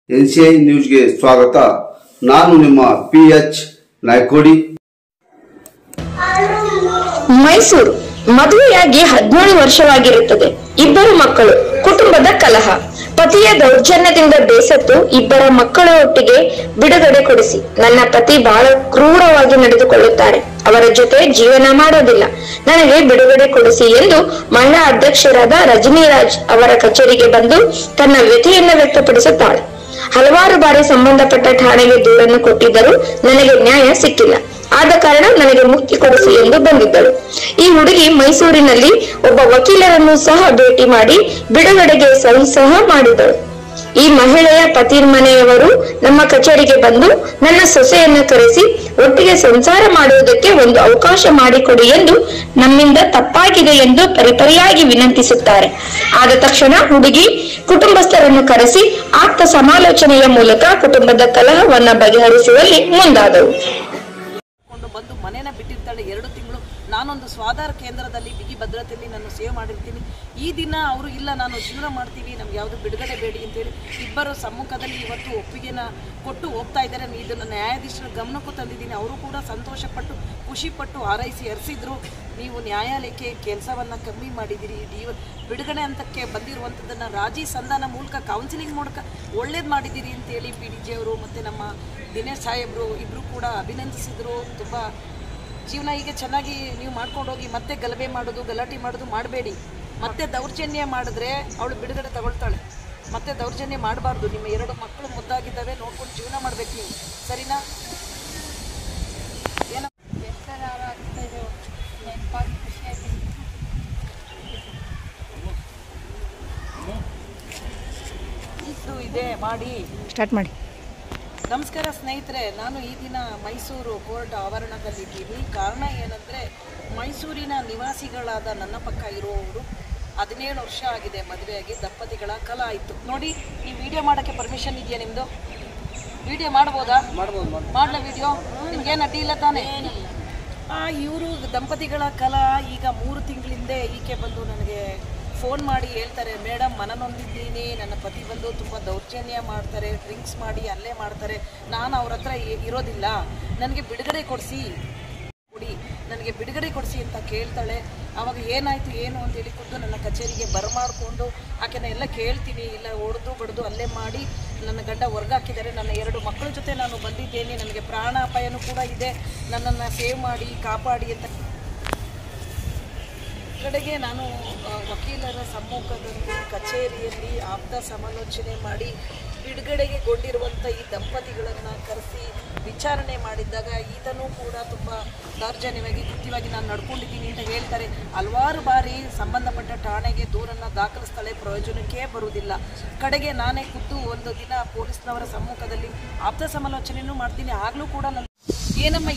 NCI ನ್ಯೂಸ್ಗೆ ಸ್ವಾಗತ. ನಾನು ನಿಮ್ಮ PH ನಾಯ್ಕೋಡಿ. ಮೈಸೂರು ಮದುವೆಯಾಗಿ 17 ವರ್ಷವಾಗಿರುತ್ತದೆ. ಇಬ್ಬರು ಮಕ್ಕಳು. ಕುಟುಂಬದ ಕಲಹ. ಪತಿಯ ದೌರ್ಜನ್ಯದಿಂದ ಬೇಸತ್ತು ಇಬ್ಬರ ಮಕ್ಕಳ ಒಟ್ಟಿಗೆ ಬಿಡುಗಡೆ ಕೊಡಿಸಿ. ನನ್ನ ಪತಿ ಬಹಳ ಕ್ರೂರವಾಗಿ ನಡೆದುಕೊಳ್ಳುತ್ತಾರೆ. ಅವರ ಜೊತೆ ಜೀವನ ಮಾಡೋದಿಲ್ಲ. ನನಗೆ ಬಿಡುಗಡೆ ಕೊಡಿಸಿ ಎಂದು ಮಹಿಳಾ ಅಧ್ಯಕ್ಷರಾದ ರಜನಿರಾಜ್ ಅವರ ಕಚೇರಿಗೆ ಬಂದು ತನ್ನ ವ್ಯಥೆಯನ್ನು ವ್ಯಕ್ತಪಡಿಸುತ್ತಾಳೆ. ಹಲವಾರು ಬಾರಿ ಸಂಬಂಧಪಟ್ಟ ಠಾಣೆಗೆ ದೂರನ್ನು ಕೊಟ್ಟಿದ್ದರೂ ನನಗೆ ನ್ಯಾಯ ಸಿಕ್ಕಿಲ್ಲ. ಆದ ಕಾರಣ ನನಗೆ ಮುಕ್ತಿ ಕೊಡಿಸಿ ಎಂದು ಬಂದಿದ್ದಳು. ಈ ಹುಡುಗಿ ಮೈಸೂರಿನಲ್ಲಿ ಒಬ್ಬ ವಕೀಲರನ್ನು ಸಹ ಭೇಟಿ ಮಾಡಿ ಬಿಡುಗಡೆಗೆ ಸಹಿ ಸಹ ಮಾಡಿದಳು. ಈ ಮಹಿಳೆಯ ಪತಿ ಮನೆಯವರು ನಮ್ಮ ಕಚೇರಿಗೆ ಬಂದು ನನ್ನ ಸೊಸೆಯನ್ನು ಕರೆಸಿ ಒಟ್ಟಿಗೆ ಸಂಸಾರ ಮಾಡುವುದಕ್ಕೆ ಒಂದು ಅವಕಾಶ ಮಾಡಿಕೊಡಿ ಎಂದು ನಮ್ಮಿಂದ ತಪ್ಪಾಗಿದೆ ಎಂದು ಪರಿಪರಿಯಾಗಿ ವಿನಂತಿಸುತ್ತಾರೆ. ಆದ ತಕ್ಷಣ ಹುಡುಗಿ ಕುಟುಂಬಸ್ಥರನ್ನು ಕರೆಸಿ ಆಪ್ತ ಸಮಾಲೋಚನೆಯ ಮೂಲಕ ಕುಟುಂಬದ ಕಲಹವನ್ನ ಬಗೆಹರಿಸುವಲ್ಲಿ ಮುಂದಾದವು. ಬಂದು ಮನೇನ ಬಿಟ್ಟಿರ್ತಾಳೆ 2 ತಿಂಗಳು. ನಾನೊಂದು ಸ್ವಾಧಾರ ಕೇಂದ್ರದಲ್ಲಿ ಬಿಗಿ ಭದ್ರತೆಯಲ್ಲಿ ನಾನು ಸೇವ್ ಮಾಡಿರ್ತೀನಿ. ಈ ದಿನ ಅವರು ಇಲ್ಲ ನಾನು ಜೀವನ ಮಾಡ್ತೀವಿ, ನಮ್ಗೆ ಯಾವುದು ಬಿಡುಗಡೆ ಬೇಡಿ ಅಂತೇಳಿ ಇಬ್ಬರ ಸಮ್ಮುಖದಲ್ಲಿ ಇವತ್ತು ಒಪ್ಪಿಗೆನ ಕೊಟ್ಟು ಹೋಗ್ತಾ ಇದ್ದಾರೆ. ಇದನ್ನು ನ್ಯಾಯಾಧೀಶರ ಗಮನಕ್ಕೂ ತಂದಿದ್ದೀನಿ. ಅವರು ಕೂಡ ಸಂತೋಷಪಟ್ಟು ಖುಷಿಪಟ್ಟು ಹಾರೈಸಿ ಹರಿಸಿದ್ರು. ನೀವು ನ್ಯಾಯಾಲಯಕ್ಕೆ ಕೆಲಸವನ್ನು ಕಮ್ಮಿ ಮಾಡಿದ್ದೀರಿ, ಬಿಡುಗಡೆ ಹಂತಕ್ಕೆ ಬಂದಿರುವಂಥದ್ದನ್ನು ರಾಜಿ ಸಂಧಾನ ಮೂಲಕ ಕೌನ್ಸಿಲಿಂಗ್ ಮೂಲಕ ಒಳ್ಳೇದು ಮಾಡಿದ್ದೀರಿ ಅಂತೇಳಿ PDG ಅವರು ಮತ್ತು ನಮ್ಮ ದಿನೇಶ್ ಸಾಹೇಬರು ಇಬ್ಬರು ಕೂಡ ಅಭಿನಂದಿಸಿದರು. ತುಂಬ ಜೀವನ ಈಗ ಚೆನ್ನಾಗಿ ನೀವು ಮಾಡ್ಕೊಂಡು ಹೋಗಿ, ಮತ್ತೆ ಗಲಭೆ ಮಾಡೋದು ಗಲಾಟೆ ಮಾಡೋದು ಮಾಡಬೇಡಿ. ಮತ್ತೆ ದೌರ್ಜನ್ಯ ಮಾಡಿದ್ರೆ ಅವಳು ಬಿಡುಗಡೆ ತಗೊಳ್ತಾಳೆ. ಮತ್ತೆ ದೌರ್ಜನ್ಯ ಮಾಡಬಾರ್ದು. ನಿಮ್ಮ 2 ಮಕ್ಕಳು ಮುದ್ದಾಗಿದ್ದಾವೆ, ನೋಡ್ಕೊಂಡು ಜೀವನ ಮಾಡಬೇಕು ನೀವು, ಸರಿನಾ? ಏನೋ ಇದು ಇದೆ ಮಾಡಿ ಸ್ಟಾರ್ಟ್ ಮಾಡಿ. ನಮಸ್ಕಾರ ಸ್ನೇಹಿತರೆ, ನಾನು ಈ ದಿನ ಮೈಸೂರು ಕೋರ್ಟ್ ಆವರಣದಲ್ಲಿದ್ದೀನಿ. ಕಾರಣ ಏನಂದರೆ, ಮೈಸೂರಿನ ನಿವಾಸಿಗಳಾದ ನನ್ನ ಪಕ್ಕ ಇರುವವರು 17 ವರ್ಷ ಆಗಿದೆ ಮದುವೆಯಾಗಿ, ದಂಪತಿಗಳ ಕಲ ಆಯಿತು. ನೋಡಿ, ಈ ವಿಡಿಯೋ ಮಾಡೋಕ್ಕೆ ಪರ್ಮಿಷನ್ ಇದೆಯಾ ನಿಮ್ಮದು? ವಿಡಿಯೋ ಮಾಡ್ಬೋದಾ? ಮಾಡಲ ವಿಡಿಯೋ? ನಿಮ್ಗೇನು ಅಡ್ಡಿ ಇಲ್ಲ ತಾನೇ? ಇವರು ದಂಪತಿಗಳ ಕಲ ಈಗ 3 ತಿಂಗಳಿಂದ ಈಕೆ ಬಂದು ನನಗೆ ಫೋನ್ ಮಾಡಿ ಹೇಳ್ತಾರೆ, ಮೇಡಮ್ ಮನನೊಂದಿದ್ದೀನಿ, ನನ್ನ ಪತಿ ಬಂದು ತುಂಬ ದೌರ್ಜನ್ಯ ಮಾಡ್ತಾರೆ, ಡ್ರಿಂಕ್ಸ್ ಮಾಡಿ ಅಲ್ಲೇ ಮಾಡ್ತಾರೆ, ನಾನು ಅವ್ರ ಹತ್ರ ಇರೋದಿಲ್ಲ, ನನಗೆ ಬಿಡುಗಡೆ ಕೊಡಿಸಿ ನನಗೆ ಬಿಡುಗಡೆ ಕೊಡಿಸಿ ಅಂತ ಕೇಳ್ತಾಳೆ. ಆವಾಗ ಏನಾಯಿತು ಏನು ಅಂತೇಳಿ ಖುದ್ದು ನನ್ನ ಕಚೇರಿಗೆ ಬರಮಾಡಿಕೊಂಡು ಆಕೆನ ಎಲ್ಲ ಕೇಳ್ತೀನಿ. ಇಲ್ಲ ಹೊಡೆದು ಬಡ್ದು ಅಲ್ಲೇ ಮಾಡಿ ನನ್ನ ಗಂಡ ಹೊರ್ಗಾಕಿದ್ದಾರೆ, ನನ್ನ 2 ಮಕ್ಕಳ ಜೊತೆ ನಾನು ಬಂದಿದ್ದೇನೆ, ನನಗೆ ಪ್ರಾಣಾಪಾಯನೂ ಕೂಡ ಇದೆ, ನನ್ನನ್ನು ಸೇವ್ ಮಾಡಿ ಕಾಪಾಡಿ ಅಂತ ಕಡೆಗೆ ನಾನು ವಕೀಲರ ಸಮ್ಮುಖದಲ್ಲಿ ಕಚೇರಿಯಲ್ಲಿ ಆಪ್ತ ಸಮಾಲೋಚನೆ ಮಾಡಿ ಬಿಡುಗಡೆಗೆಗೊಂಡಿರುವಂಥ ಈ ದಂಪತಿಗಳನ್ನು ಕರೆಸಿ ವಿಚಾರಣೆ ಮಾಡಿದ್ದಾಗ ಈತನೂ ಕೂಡ ತುಂಬ ದೌರ್ಜನ್ಯವಾಗಿ ಕೃತ್ಯವಾಗಿ ನಾನು ನಡ್ಕೊಂಡಿದ್ದೀನಿ ಅಂತ ಹೇಳ್ತಾರೆ. ಹಲವಾರು ಬಾರಿ ಸಂಬಂಧಪಟ್ಟ ಠಾಣೆಗೆ ದೂರನ್ನು ದಾಖಲಿಸ್ತಾಳೆ, ಪ್ರಯೋಜನಕ್ಕೆ ಬರುವುದಿಲ್ಲ. ಕಡೆಗೆ ನಾನೇ ಖುದ್ದು ಒಂದು ದಿನ ಪೊಲೀಸ್ನವರ ಸಮ್ಮುಖದಲ್ಲಿ ಆಪ್ತ ಸಮಾಲೋಚನೆಯೂ ಮಾಡ್ತೀನಿ. ಆಗಲೂ ಕೂಡ ನನ್ನ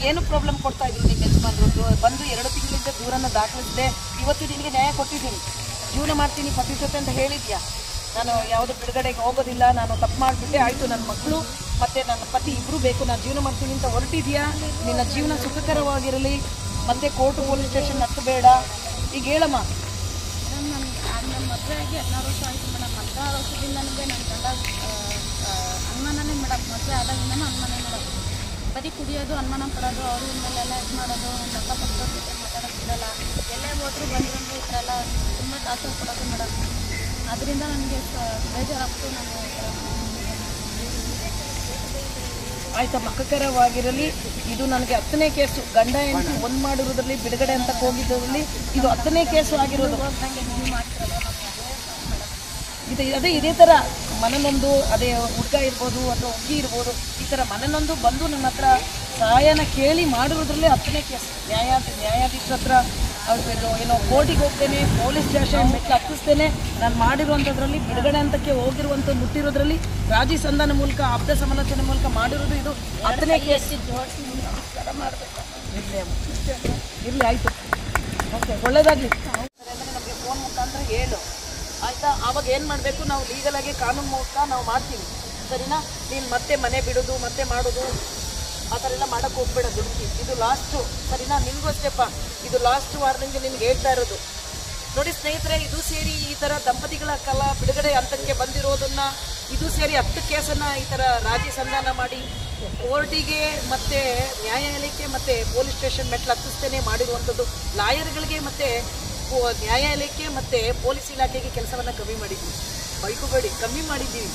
ಏನು ಪ್ರಾಬ್ಲಮ್ ಕೊಡ್ತಾ ಇದ್ರು ನಿಮ್ಮ ಯಜಮಾನ್ರದ್ದು, ಬಂದು 2 ತಿಂಗಳಿಂದ ದೂರನ್ನು ದಾಖಲಿಸಿದೆ, ಇವತ್ತು ನಿನಗೆ ನ್ಯಾಯ ಕೊಟ್ಟಿದ್ದೀನಿ, ಜೀವನ ಮಾಡ್ತೀನಿ ಪತಿ ಜೊತೆ ಅಂತ ಹೇಳಿದ್ಯಾ, ನಾನು ಯಾವುದು ಬಿಡುಗಡೆಗೆ ಹೋಗೋದಿಲ್ಲ, ನಾನು ತಪ್ಪು ಮಾಡಿಬಿಟ್ಟೆ, ಆಯಿತು ನನ್ನ ಮಕ್ಕಳು ಮತ್ತು ನನ್ನ ಪತಿ ಇಬ್ಬರು ಬೇಕು, ನಾನು ಜೀವನ ಮಾಡ್ತೀನಿ ಅಂತ ಹೊರಟಿದ್ಯಾ, ನಿನ್ನ ಜೀವನ ಸುಖಕರವಾಗಿರಲಿ, ಮತ್ತೆ ಕೋರ್ಟು ಪೊಲೀಸ್ ಸ್ಟೇಷನ್ ಹತ್ತಬೇಡ, ಈಗ ಹೇಳಮ್ಮ. ನನ್ನ ಮದುವೆಯಾಗಿ 16 ವರ್ಷ ಆಯಿತು ಮೇಡಮ್. 16 ವರ್ಷದಿಂದ ನನಗೆ ನನ್ನ ಗಂಡ ಅನುಮಾನನೇ ಮೇಡಮ್. ಮದುವೆ ಆದಾಗಿಂದನೂ ಅನುಮಾನ ಮೇಡಮ್. ಬರೀ ಕುಡಿಯೋದು, ಅನುಮಾನ ಪಡೋದು, ಅವ್ರ ಮೇಲೆಲ್ಲ ಇದು ಮಾಡೋದು, ಒಂದು ಅಕ್ಕಪಕ್ಕದ ಜೊತೆ ಮಾತಾಡೋಕ್ಕೆ ಬಿಡೋಲ್ಲ, ಎಲ್ಲೇ ಹೋದ್ರು ಬಂದರು ಈ ಥರ ಎಲ್ಲ ತುಂಬ ಟಾರ್ಚರ್ ಕೊಡೋದು ಮೇಡಮ್. ಅದರಿಂದ ನನಗೆ ಬೇಜಾರಾಗ್ತು. ನಾನು ಆಯ್ತಾ, ಮಕ್ಕಕರವಾಗಿರಲಿ. ಇದು ನನಗೆ 10ನೇ ಕೇಸು. ಗಂಡ ಹೆಂಡತಿ ಒಂದು ಮಾಡಿರೋದ್ರಲ್ಲಿ ಬಿಡುಗಡೆ ಅಂತ ಹೋಗಿದ್ದರಲ್ಲಿ ಇದು 10ನೇ ಕೇಸು ಆಗಿರೋದು. ಇದೇ ಥರ ಮನನೊಂದು, ಅದೇ ಹುಡುಗ ಇರ್ಬೋದು ಅಥವಾ ಹುಡುಗಿ ಇರ್ಬೋದು, ಈ ಥರ ಮನನೊಂದು ಬಂದು ನನ್ನ ಹತ್ರ ಸಹಾಯನ ಕೇಳಿ ಮಾಡಿರೋದ್ರಲ್ಲಿ 10ನೇ ಕೇಸು. ನ್ಯಾಯಾಧೀಶರ ಹತ್ರ ಅವ್ರದ್ದು ಏನೋ ಕೋರ್ಟಿಗೆ ಹೋಗ್ತೇನೆ, ಪೊಲೀಸ್ ಸ್ಟೇಷನ್ ಮೆಟ್ಲು ಹತ್ತಿಸ್ತೇನೆ, ನಾನು ಮಾಡಿರುವಂಥದ್ರಲ್ಲಿ ಬಿಡುಗಡೆ ಹಂತಕ್ಕೆ ಹೋಗಿರುವಂಥದ್ದು ಮುಟ್ಟಿರೋದ್ರಲ್ಲಿ ರಾಜಿ ಸಂಧಾನ ಮೂಲಕ ಆಪ್ತ ಸಮಾಲೋಚನೆ ಮೂಲಕ ಮಾಡಿರೋದು ಇದು 10ನೇ ಕೇಸ್. ಇರಲಿ, ಆಯಿತು, ಓಕೆ, ಒಳ್ಳೆಯದಾಗಲಿ. ಅಂದರೆ ನಮಗೆ ಫೋನ್ ಮುಖಾಂತರ ಹೇಳು, ಆಯಿತಾ? ಆವಾಗ ಏನು ಮಾಡಬೇಕು, ನಾವು ಲೀಗಲಾಗಿ ಕಾನೂನು ಮೂಲಕ ನಾವು ಮಾಡ್ತೀವಿ, ಸರಿನಾ? ನೀನು ಮತ್ತೆ ಮನೆ ಬಿಡೋದು ಮತ್ತೆ ಮಾಡೋದು ಆ ಥರ ಎಲ್ಲ ಮಾಡೋಕ್ಕೆ ಹೋಗ್ಬೇಡ ದುಡ್ಡು. ಇದು ಲಾಸ್ಟು, ಸರಿನಾ? ನಿಮಗೂ ಅಷ್ಟೇಪ್ಪ, ಇದು ಲಾಸ್ಟ್ ವಾರ್ನಿಂಗ್ ನಿಮ್ಗೆ ಹೇಳ್ತಾ ಇರೋದು. ನೋಡಿ ಸ್ನೇಹಿತರೆ, ಇದು ಸೇರಿ ಈ ಥರ ದಂಪತಿಗಳ ಕಲ ಬಿಡುಗಡೆ ಹಂತಕ್ಕೆ ಬಂದಿರೋದನ್ನು ಇದು ಸೇರಿ 10 ಕೇಸನ್ನು ಈ ಥರ ರಾಜಿ ಸಂಧಾನ ಮಾಡಿ ಕೋರ್ಟಿಗೆ ಮತ್ತು ನ್ಯಾಯಾಲಯಕ್ಕೆ ಮತ್ತು ಪೊಲೀಸ್ ಸ್ಟೇಷನ್ ಮೆಟ್ಲು ಹತ್ತಿಸ್ತೇನೆ ಮಾಡಿರುವಂಥದ್ದು. ಲಾಯರ್ಗಳಿಗೆ ಮತ್ತು ನ್ಯಾಯಾಲಯಕ್ಕೆ ಮತ್ತು ಪೊಲೀಸ್ ಇಲಾಖೆಗೆ ಕೆಲಸವನ್ನು ಕಮ್ಮಿ ಮಾಡಿದ್ವಿ, ಬೈಕುಬೇಡಿ ಕಮ್ಮಿ ಮಾಡಿದ್ದೀವಿ.